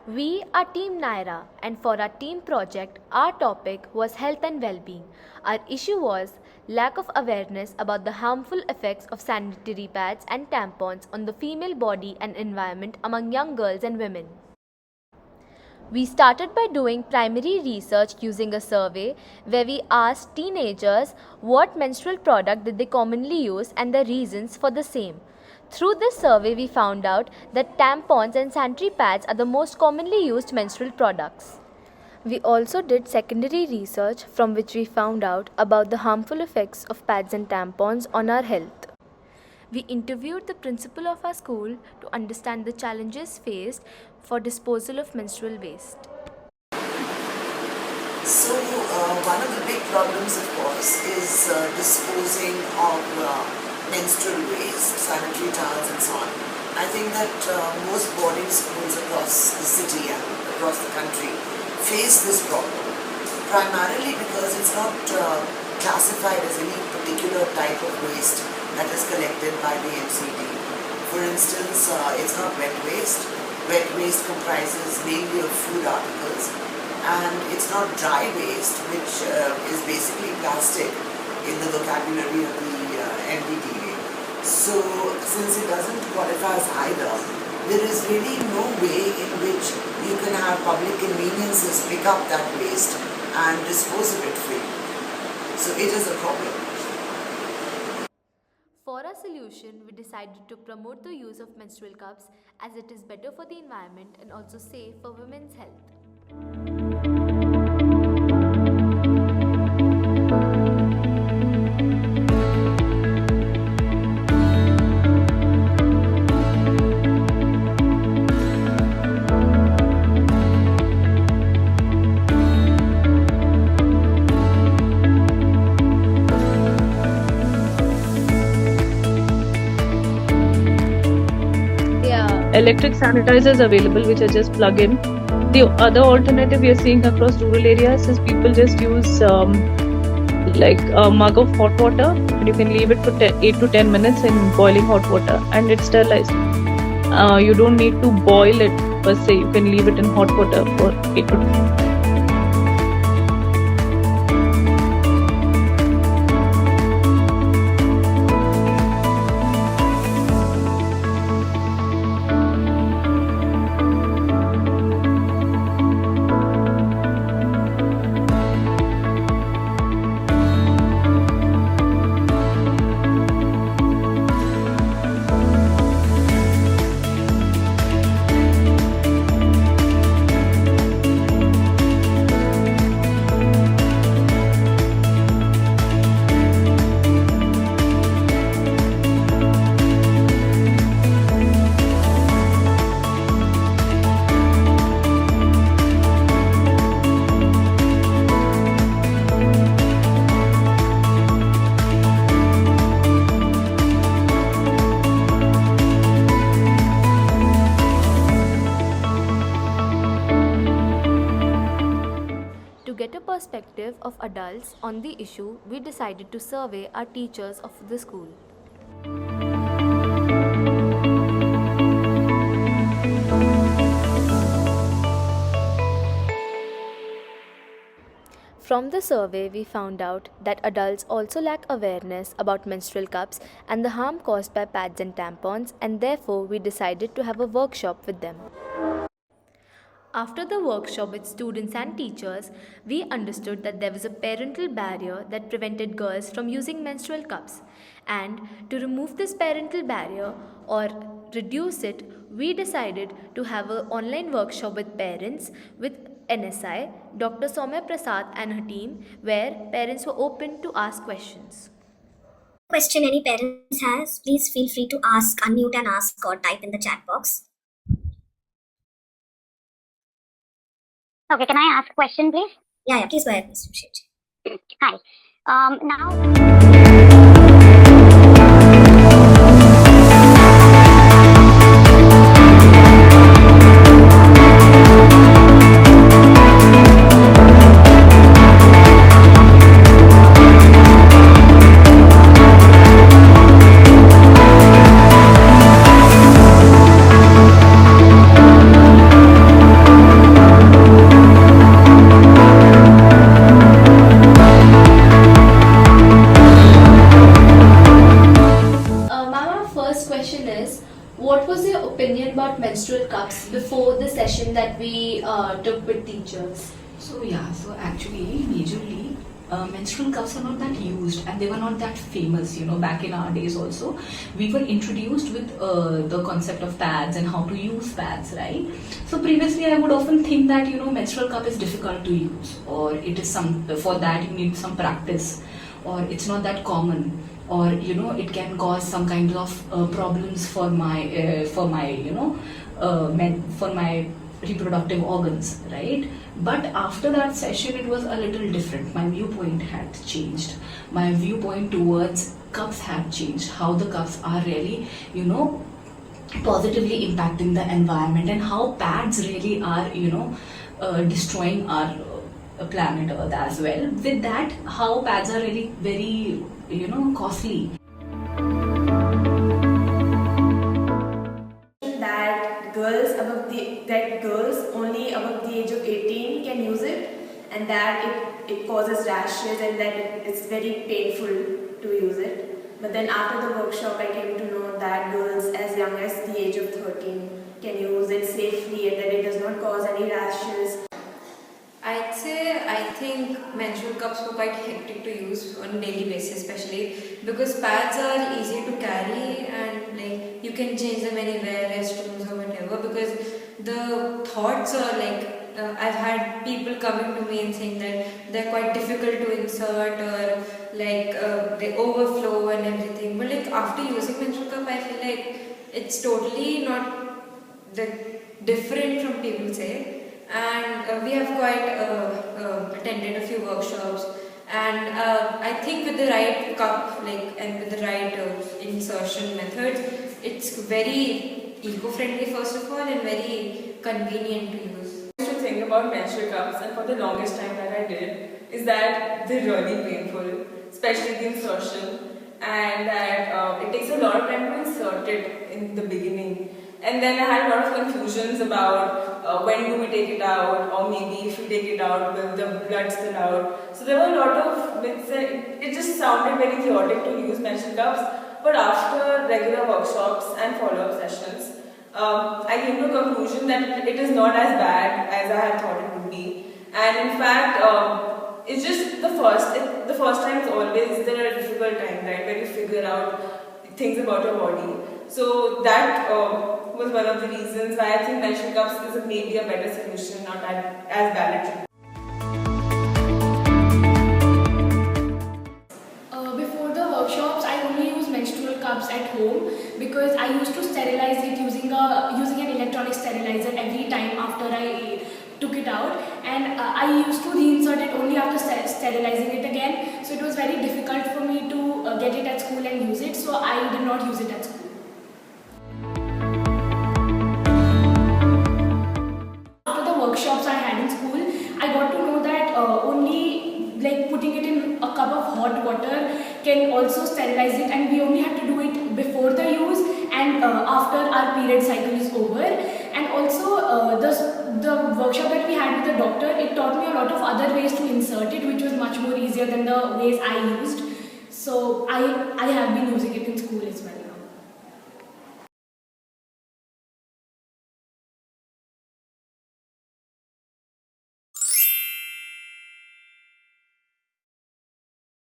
We are Team Nyra, and for our team project, our topic was health and well-being. Our issue was lack of awareness about the harmful effects of sanitary pads and tampons on the female body and environment among young girls and women. We started by doing primary research using a survey where we asked teenagers what menstrual product did they commonly use and the reasons for the same. Through this survey, we found out that tampons and sanitary pads are the most commonly used menstrual products. We also did secondary research from which we found out about the harmful effects of pads and tampons on our health. We interviewed the principal of our school to understand the challenges faced for disposal of menstrual waste. So, one of the big problems, of course, is disposing of menstrual waste, sanitary towels and so on. I think that most boarding schools across the city and across the country face this problem, primarily because it's not classified as any particular type of waste that is collected by the MCD. For instance, it's not wet waste. Wet waste comprises mainly of food articles, and it's not dry waste, which is basically plastic in the vocabulary of the MDDA. So, since it doesn't qualify as either, there is really no way in which you can have public conveniences pick up that waste and dispose of it free. So, it is a problem. For a solution, we decided to promote the use of menstrual cups as it is better for the environment and also safe for women's health. Electric sanitizers available which are just plug in. The other alternative we are seeing across rural areas is people just use like a mug of hot water, and you can leave it for 8 to 10 minutes in boiling hot water and it's sterilized. You don't need to boil it per se, you can leave it in hot water for 8 to 10. To get a perspective of adults on the issue, we decided to survey our teachers of the school. From the survey, we found out that adults also lack awareness about menstrual cups and the harm caused by pads and tampons, and therefore we decided to have a workshop with them. After the workshop with students and teachers, we understood that there was a parental barrier that prevented girls from using menstrual cups. And to remove this parental barrier or reduce it, we decided to have an online workshop with parents with NSI, Dr. Soumya Prasad and her team, where parents were open to ask questions. Question any parents has, please feel free to ask, unmute and ask or type in the chat box. Okay, can I ask a question, please? Yeah, please go ahead, Mr. Shit. Hi. Now. before the session that we took with teachers? So actually, majorly, menstrual cups are not that used, and they were not that famous. Back in our days, also, we were introduced with the concept of pads and how to use pads, right? So previously, I would often think that menstrual cup is difficult to use, or it is for that you need some practice, or it's not that common, or it can cause some kind of problems for my for my reproductive organs, right? But after that session, it was a little different. My viewpoint had changed. My viewpoint towards cups had changed. How the cups are really, positively impacting the environment, and how pads really are, destroying our planet Earth as well. With that, how pads are really very, costly. That girls only above the age of 18 can use it, and that it causes rashes, and that it's very painful to use it. But then after the workshop, I came to know that girls as young as the age of 13 can use it safely, and that it does not cause any rashes. I think menstrual cups were quite hectic to use on a daily basis, especially because pads are easy to carry, and like you can change them anywhere, restrooms or whatever. Because the thoughts are I've had people coming to me and saying that they're quite difficult to insert, or they overflow and everything. But after using menstrual cup, I feel like it's totally not different from people say. And we have quite attended a few workshops, and I think with the right cup and with the right insertion methods, it's very eco-friendly first of all, and very convenient to use. I used to think about menstrual cups, and for the longest time that I did is that they're really painful, especially the insertion, and that it takes a lot of time to insert it in the beginning. And then I had a lot of confusions about when do we take it out, or maybe if we take it out, will the blood spill out. So there were a lot of myths. It just sounded very chaotic to use menstrual cups. But after regular workshops and follow-up sessions, I came to a conclusion that it is not as bad as I had thought it would be. And in fact, it's just the first time is always the difficult time, right, where you figure out things about your body. So that was one of the reasons why I think menstrual cups is maybe a better solution, not as bad. Before the workshops, I only use menstrual cups at home because I used to sterilize it using an electronic sterilizer every time after I took it out, and I used to reinsert it only after sterilizing it again. So it was very difficult for me to get it at school and use it. So I did not use it at school. Workshops I had in school, I got to know that only putting it in a cup of hot water can also sterilize it, and we only have to do it before the use and after our period cycle is over. And also the workshop that we had with the doctor, it taught me a lot of other ways to insert it, which was much more easier than the ways I used. So I have been using it in school as well.